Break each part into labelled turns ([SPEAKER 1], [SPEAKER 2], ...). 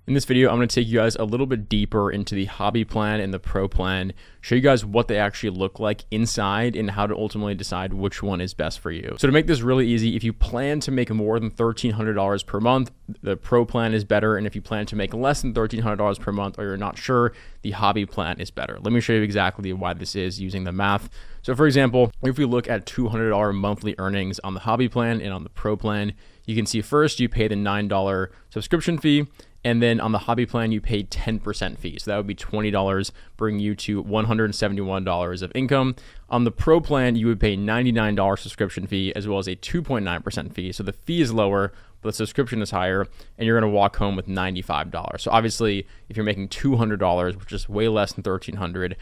[SPEAKER 1] In this video, I'm going to take you guys a little bit deeper into the hobby plan and the pro plan, show you guys what they actually look like inside and how to ultimately decide which one is best for you. So to make this really easy, if you plan to make more than $1,300 per month, the pro plan is better. And if you plan to make less than $1,300 per month or you're not sure, the hobby plan is better. Let me show you exactly why this is using the math. So for example, if we look at $200 monthly earnings on the hobby plan and on the pro plan, you can see first you pay the $9 subscription fee. And then on the hobby plan, you pay 10% fee. So that would be $20, bring you to $171 of income. On the pro plan, you would pay $99 subscription fee as well as a 2.9% fee. So the fee is lower, but the subscription is higher, and you're going to walk home with $95. So obviously, if you're making $200, which is way less than $1,300,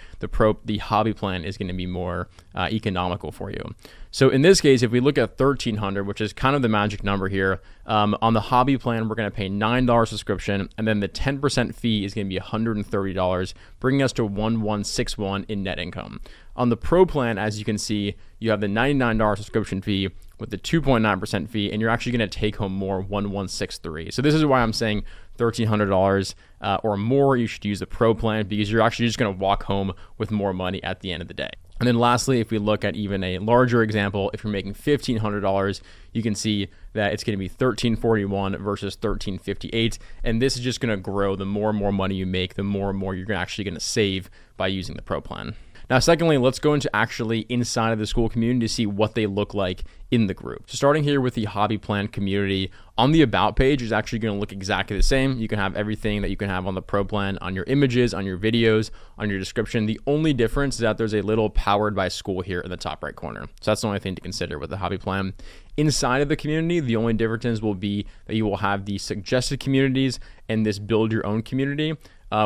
[SPEAKER 1] the hobby plan is going to be more economical for you. So in this case, if we look at $1,300, which is kind of the magic number here, on the hobby plan, we're going to pay $9 subscription, and then the 10% fee is going to be $130, bringing us to $1,161 in net income. On the pro plan, as you can see, you have the $99 subscription fee with the 2.9% fee, and you're actually going to take home more, $1,163. So this is why I'm saying $1,300 or more, you should use the pro plan, because you're actually just going to walk home with more money at the end of the day. And then lastly, if we look at even a larger example, if you're making $1,500, you can see that it's going to be $1,341 versus $1,358. And this is just going to grow. The more and more money you make, the more and more you're actually going to save by using the pro plan. Now, secondly, let's go into actually inside of the Skool community to see what they look like in the group. So starting here with the hobby plan community, on the about page is actually going to look exactly the same. You can have everything that you can have on the pro plan, on your images, on your videos, on your description. The only difference is that there's a little powered by Skool here in the top right corner. So that's the only thing to consider with the hobby plan. Inside of the community, the only difference will be that you will have the suggested communities and this build your own community,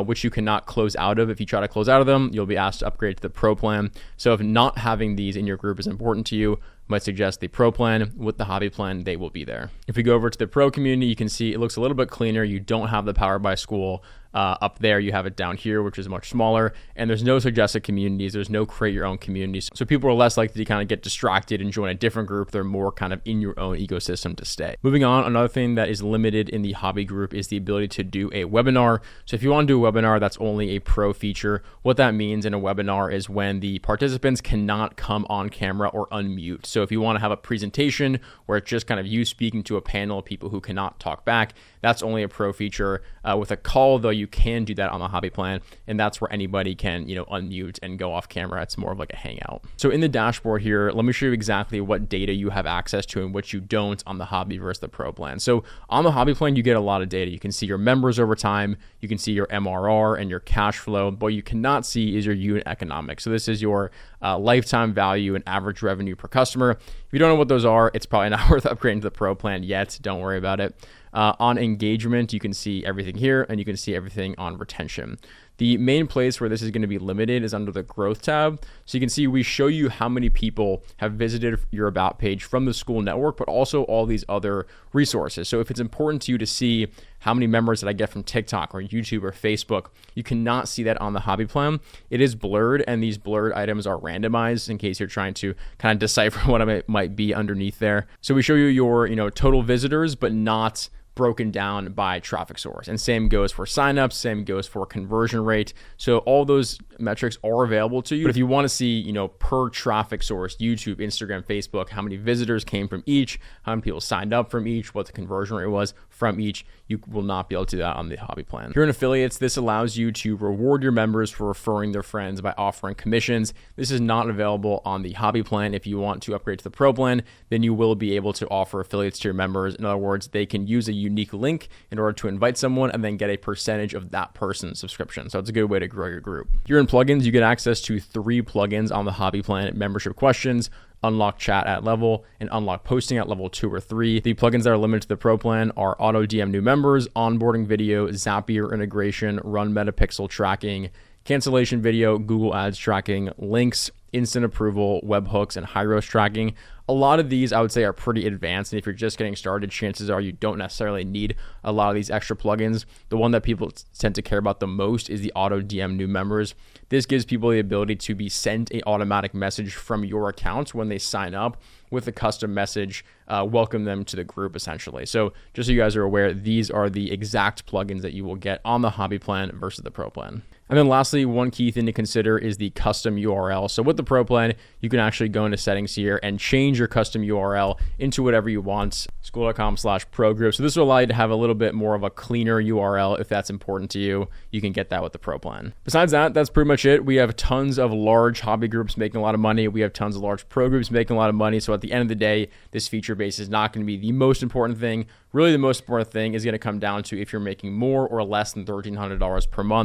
[SPEAKER 1] which you cannot close out of. If you try to close out of them, you'll be asked to upgrade to the pro plan. So if not having these in your group is important to you, I might suggest the pro plan. With the hobby plan, they will be there. If we go over to the pro community, you can see it looks a little bit cleaner. You don't have the Powered by Skool up there. You have it down here, which is much smaller, and there's no suggested communities. There's no create your own communities. So people are less likely to kind of get distracted and join a different group. They're more kind of in your own ecosystem to stay. Moving on, another thing that is limited in the hobby group is the ability to do a webinar. So if you want to do a webinar, that's only a pro feature. What that means in a webinar is when the participants cannot come on camera or unmute. So if you want to have a presentation where it's just kind of you speaking to a panel of people who cannot talk back, that's only a pro feature. With a call, though, you can do that on the hobby plan, and that's where anybody can, unmute and go off camera. It's more of like a hangout. So in the dashboard here, let me show you exactly what data you have access to and what you don't on the hobby versus the pro plan. So on the hobby plan, you get a lot of data. You can see your members over time, you can see your MRR and your cash flow. What you cannot see is your unit economics. So this is your lifetime value and average revenue per customer. If you don't know what those are, it's probably not worth upgrading to the pro plan yet. Don't worry about it. On engagement, you can see everything here, and you can see everything on retention. The main place where this is going to be limited is under the growth tab. So you can see we show you how many people have visited your about page from the Skool network, but also all these other resources. So if it's important to you to see how many members that I get from TikTok or YouTube or Facebook, you cannot see that on the hobby plan. It is blurred, and these blurred items are randomized in case you're trying to kind of decipher what it might be underneath there. So we show you your total visitors, but not broken down by traffic source. And same goes for signups, same goes for conversion rate. So all those metrics are available to you. But if you want to see, per traffic source, YouTube, Instagram, Facebook, how many visitors came from each, how many people signed up from each, what the conversion rate was from each, you will not be able to do that on the hobby plan. If you're in affiliates, this allows you to reward your members for referring their friends by offering commissions. This is not available on the hobby plan. If you want to upgrade to the pro plan, then you will be able to offer affiliates to your members. In other words, they can use a unique link in order to invite someone and then get a percentage of that person's subscription. So it's a good way to grow your group. If you're in plugins, you get access to 3 plugins on the hobby plan: membership questions, unlock chat at level, and unlock posting at level 2 or 3. The plugins that are limited to the pro plan are auto DM new members, onboarding video, Zapier integration, run metapixel tracking, cancellation video, Google ads tracking, links, instant approval, webhooks, and high-roast tracking. A lot of these I would say are pretty advanced, and if you're just getting started, chances are you don't necessarily need a lot of these extra plugins. The one that people tend to care about the most is the auto DM new members. This gives people the ability to be sent an automatic message from your account when they sign up with a custom message, welcome them to the group essentially. So just so you guys are aware, these are the exact plugins that you will get on the hobby plan versus the pro plan. And then lastly, one key thing to consider is the custom URL. So with the pro plan, you can actually go into settings here and change your custom URL into whatever you want, skool.com/progrip. So this will allow you to have a little bit more of a cleaner URL if that's important to you. You can get that with the pro plan. Besides that, that's pretty much it. We have tons of large hobby groups making a lot of money. We have tons of large pro groups making a lot of money. So at the end of the day, this feature base is not going to be the most important thing. Really, the most important thing is going to come down to if you're making more or less than $1,300 per month.